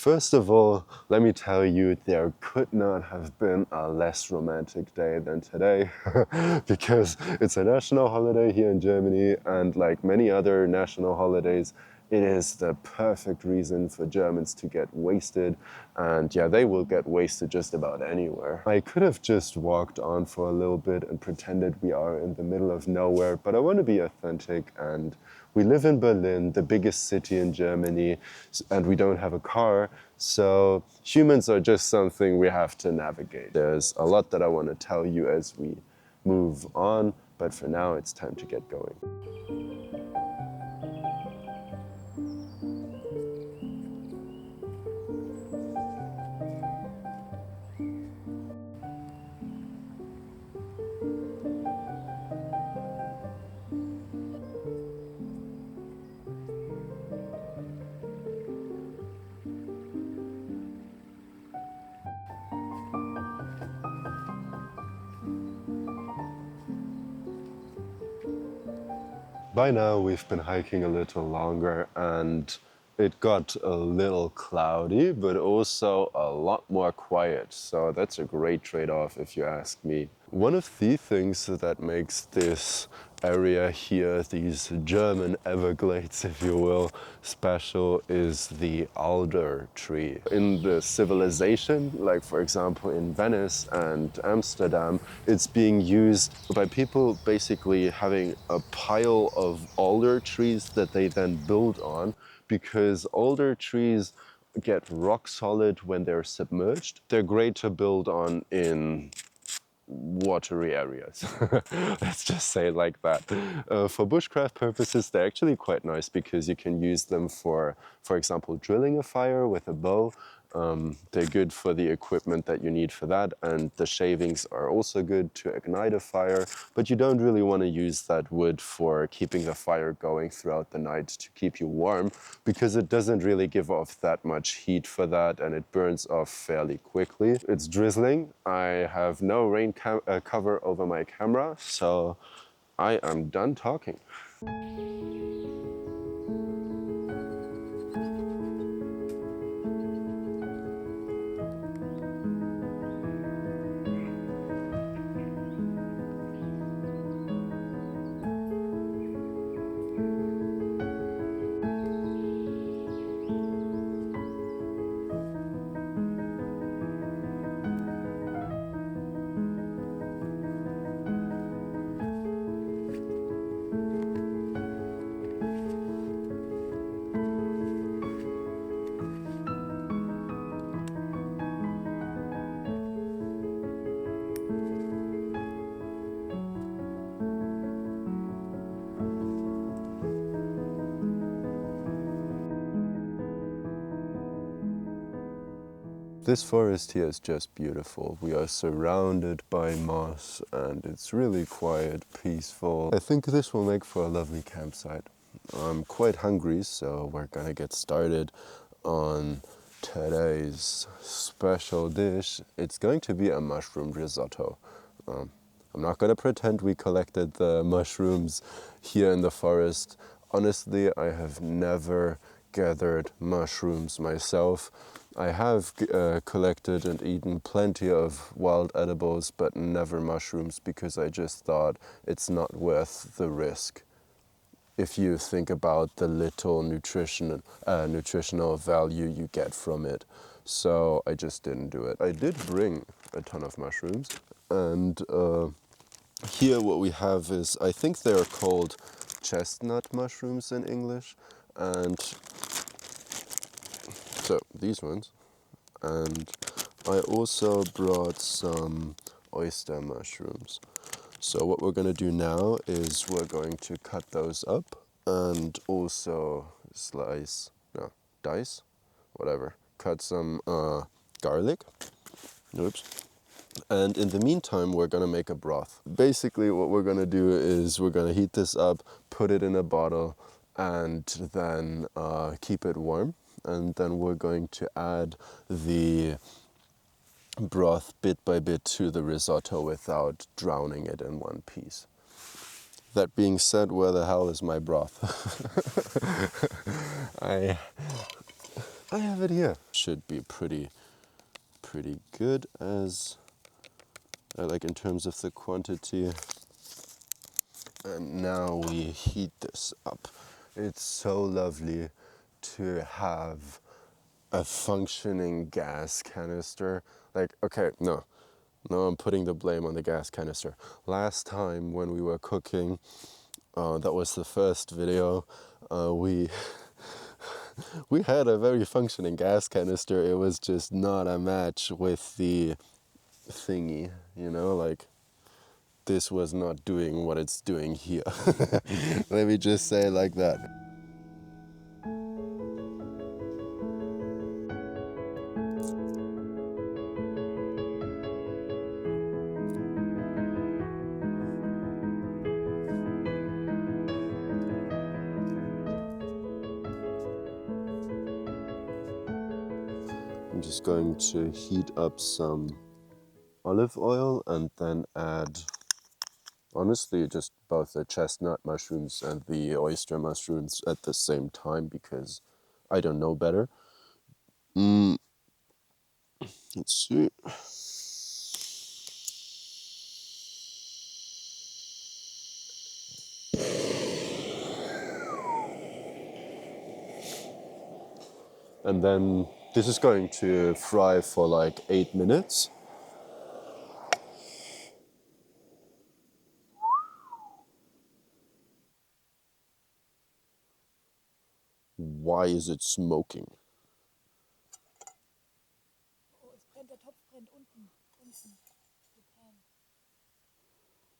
First of all, let me tell you, there could not have been a less romantic day than today because it's a national holiday here in Germany, and like many other national holidays, it is the perfect reason for Germans to get wasted, and yeah, they will get wasted just about anywhere. I could have just walked on for a little bit and pretended we are in the middle of nowhere, but I want to be authentic, and we live in Berlin, the biggest city in Germany, and we don't have a car, so humans are just something we have to navigate. There's a lot that I want to tell you as we move on, but for now it's time to get going. By now we've been hiking a little longer and it got a little cloudy, but also a lot more quiet. So that's a great trade-off if you ask me. One of the things that makes this area here, these German Everglades, if you will, special is the alder tree. In the civilization, like for example in Venice and Amsterdam, it's being used by people basically having a pile of alder trees that they then build on, because alder trees get rock solid when they're submerged. They're great to build on in watery areas. Let's just say it like that. For bushcraft purposes, they're actually quite nice because you can use them for example, drilling a fire with a bow. They're good for the equipment that you need for that, and the shavings are also good to ignite a fire, but you don't really want to use that wood for keeping the fire going throughout the night to keep you warm, because it doesn't really give off that much heat for that, and it burns off fairly quickly. It's drizzling. I have no rain cover over my camera, so I am done talking. This forest here is just beautiful. We are surrounded by moss and it's really quiet, peaceful. I think this will make for a lovely campsite. I'm quite hungry, so we're gonna get started on today's special dish. It's going to be a mushroom risotto. I'm not gonna pretend we collected the mushrooms here in the forest. Honestly, I have never gathered mushrooms myself. I have collected and eaten plenty of wild edibles, but never mushrooms, because I just thought it's not worth the risk if you think about the little nutritional value you get from it. So I just didn't do it. I did bring a ton of mushrooms, and here what we have is, I think they're called chestnut mushrooms in English, and so these ones. And I also brought some oyster mushrooms. So what we're going to do now is we're going to cut those up and also cut some garlic. Oops. And in the meantime, we're going to make a broth. Basically what we're going to do is we're going to heat this up, put it in a bottle, and then keep it warm. And then we're going to add the broth bit by bit to the risotto without drowning it in one piece. That being said, where the hell is my broth? I I have it here. Should be pretty good as like in terms of the quantity. And now we heat this up. It's so lovely to have a functioning gas canister. Like, okay, no, I'm putting the blame on the gas canister. Last time when we were cooking, that was the first video, we we had a very functioning gas canister. It was just not a match with the thingy, you know, like this was not doing what it's doing here. Let me just say it like that. I'm just going to heat up some olive oil and then add, honestly, just both the chestnut mushrooms and the oyster mushrooms at the same time because I don't know better. Let's see. And then this is going to fry for like 8 minutes. Why is it smoking?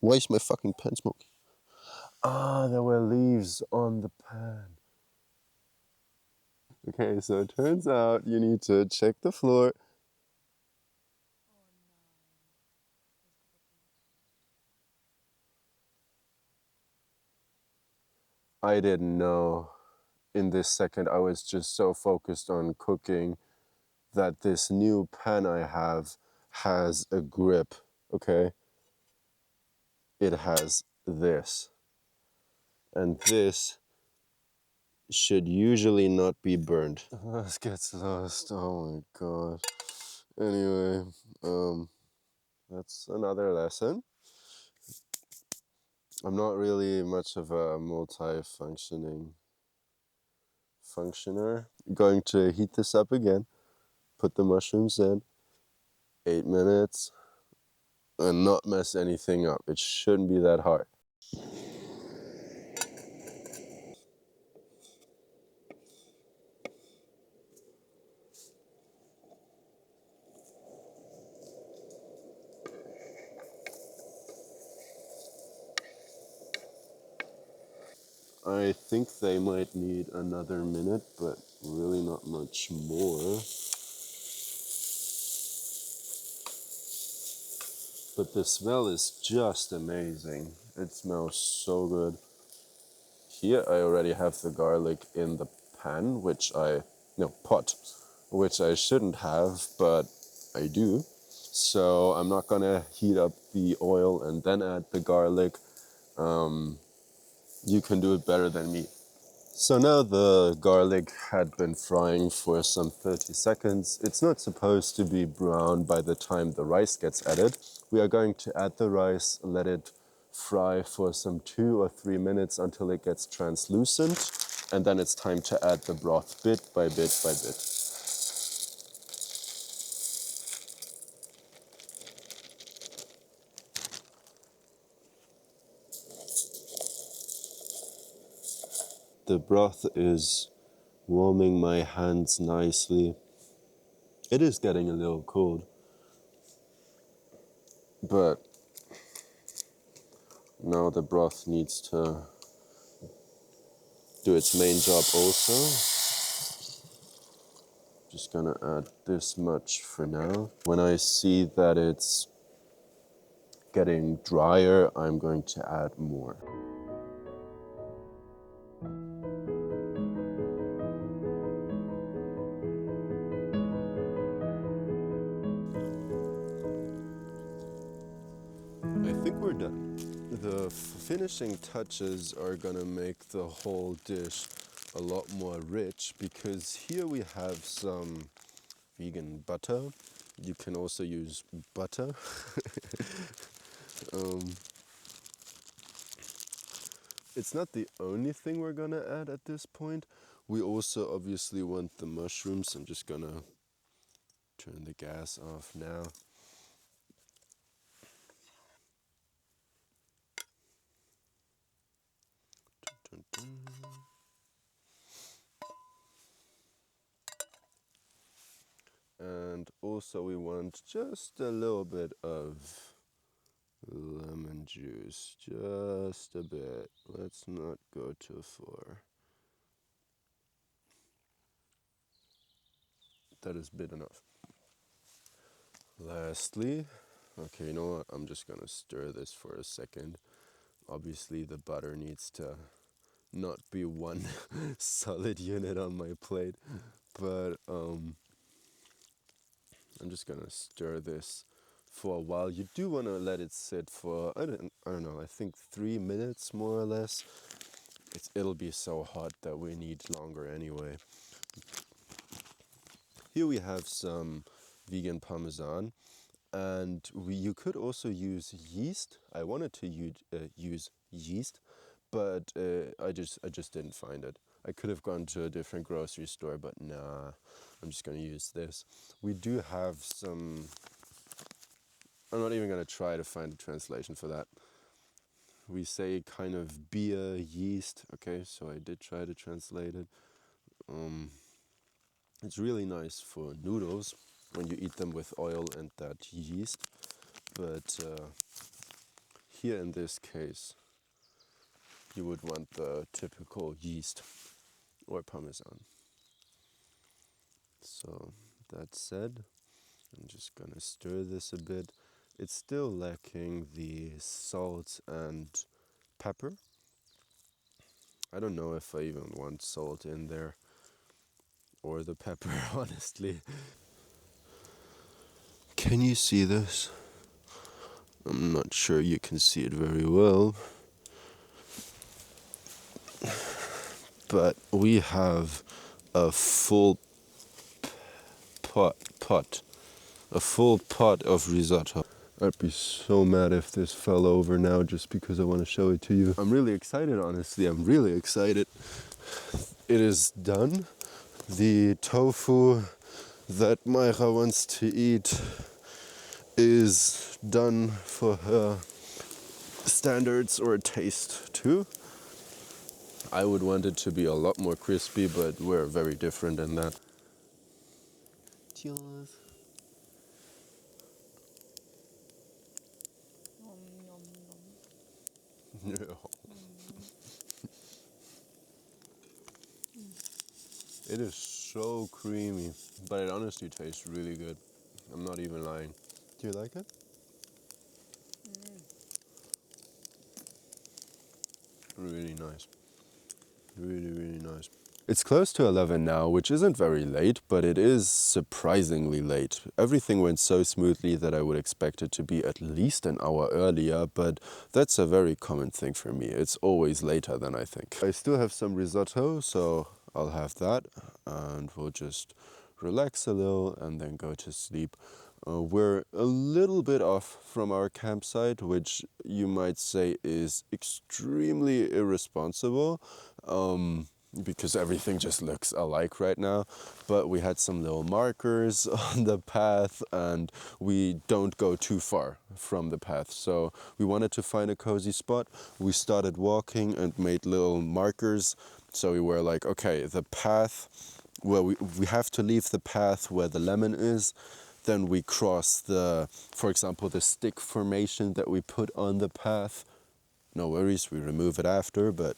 Why is my fucking pan smoking? Ah, there were leaves on the pan. Okay, so it turns out you need to check the floor. I didn't know. In this second, I was just so focused on cooking that this new pan I have has a grip, okay? It has this. And this should usually not be burned. This gets lost, oh my god. Anyway, that's another lesson. I'm not really much of a multi-functioning functioner. Going to heat this up again, put the mushrooms in, 8 minutes, and not mess anything up. It shouldn't be that hard. I think they might need another minute, but really not much more. But the smell is just amazing. It smells so good. Here I already have the garlic in the pan, pot, which I shouldn't have, but I do. So I'm not gonna heat up the oil and then add the garlic. You can do it better than me. So now the garlic had been frying for some 30 seconds. It's not supposed to be brown by the time the rice gets added. We are going to add the rice, let it fry for some 2 or 3 minutes until it gets translucent. And then it's time to add the broth bit by bit by bit. The broth is warming my hands nicely. It is getting a little cold, but now the broth needs to do its main job also. Just gonna add this much for now. When I see that it's getting drier, I'm going to add more. I think we're done. The finishing touches are gonna make the whole dish a lot more rich, because here we have some vegan butter. You can also use butter. um, it's not the only thing we're gonna add at this point. We also obviously want the mushrooms. I'm just gonna turn the gas off now. Dun, dun, dun. And also we want just a little bit of lemon juice, just a bit. Let's not go too far. That is bit enough. Lastly, okay, you know what? I'm just gonna stir this for a second. Obviously the butter needs to not be one solid unit on my plate, but I'm just gonna stir this for a while. You do want to let it sit for I don't know, I think 3 minutes more or less. It'll be so hot that we need longer anyway. Here we have some vegan parmesan, and you could also use yeast. I wanted to use yeast, but I just didn't find it. I could have gone to a different grocery store, but nah, I'm just gonna use this. We do have some. I'm not even gonna try to find a translation for that. We say kind of beer yeast. Okay, so I did try to translate it. It's really nice for noodles when you eat them with oil and that yeast. But here in this case, you would want the typical yeast or parmesan. So that said, I'm just gonna stir this a bit. It's still lacking the salt and pepper. I don't know if I even want salt in there or the pepper, honestly. Can you see this? I'm not sure you can see it very well, but we have a full pot, a full pot of risotto. I'd be so mad if this fell over now just because I want to show it to you. I'm really excited, honestly. I'm really excited. It is done. The tofu that Mayra wants to eat is done for her standards or taste too. I would want it to be a lot more crispy, but we're very different in that. Cheers. Nom, nom, nom. Yeah. It is so creamy, but it honestly tastes really good. I'm not even lying. Do you like it? Really nice. Really, really nice. It's close to 11 now, which isn't very late, but it is surprisingly late. Everything went so smoothly that I would expect it to be at least an hour earlier, but that's a very common thing for me. It's always later than I think. I still have some risotto, so I'll have that, and we'll just relax a little and then go to sleep. We're a little bit off from our campsite, which you might say is extremely irresponsible, because everything just looks alike right now. But we had some little markers on the path, and we don't go too far from the path. So we wanted to find a cozy spot. We started walking and made little markers. So we were like, okay, the path, well, we have to leave the path where the lemon is. Then we cross the, for example, the stick formation that we put on the path. No worries, we remove it after, but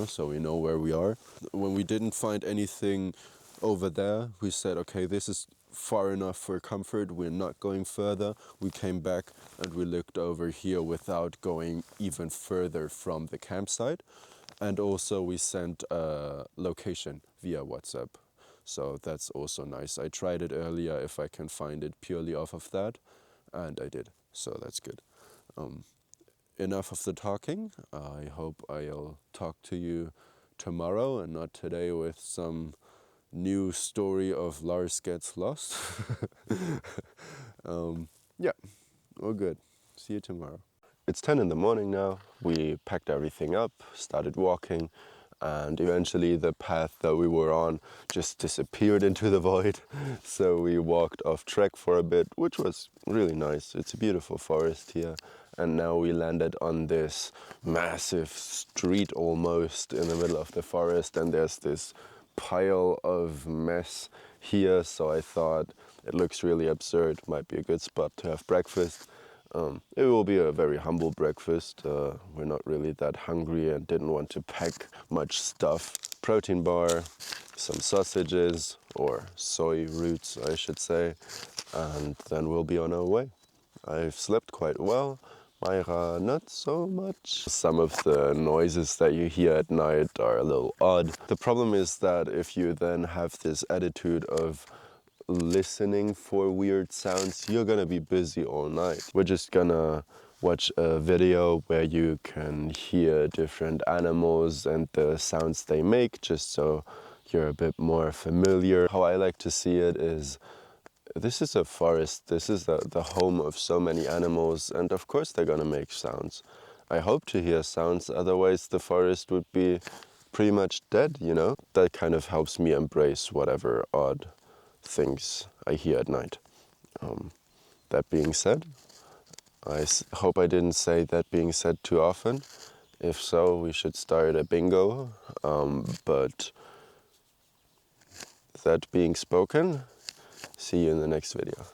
so we know where we are. When we didn't find anything over there, we said, okay, this is far enough for comfort, we're not going further. We came back and we looked over here without going even further from the campsite. And also we sent a location via WhatsApp. So that's also nice. I tried it earlier if I can find it purely off of that, and I did. So that's good. Enough of the talking. I hope I'll talk to you tomorrow and not today with some new story of Lars gets lost. Yeah, all good. See you tomorrow. It's 10 in the morning now. We packed everything up, started walking, and eventually the path that we were on just disappeared into the void. So we walked off track for a bit, which was really nice. It's a beautiful forest here. And now we landed on this massive street almost in the middle of the forest, and there's this pile of mess here. So I thought it looks really absurd, might be a good spot to have breakfast. It will be a very humble breakfast. We're not really that hungry and didn't want to pack much stuff. Protein bar, some sausages, or soy roots, I should say, and then we'll be on our way. I've slept quite well. Myra, not so much. Some of the noises that you hear at night are a little odd. The problem is that if you then have this attitude of listening for weird sounds, you're gonna be busy all night. We're just gonna watch a video where you can hear different animals and the sounds they make, just so you're a bit more familiar. How I like to see it is, this is a forest, this is the home of so many animals, and of course they're gonna make sounds. I hope to hear sounds, otherwise the forest would be pretty much dead, you know? That kind of helps me embrace whatever odd things I hear at night. That being said, I hope I didn't say that being said too often. If so, we should start a bingo. But that being spoken, see you in the next video.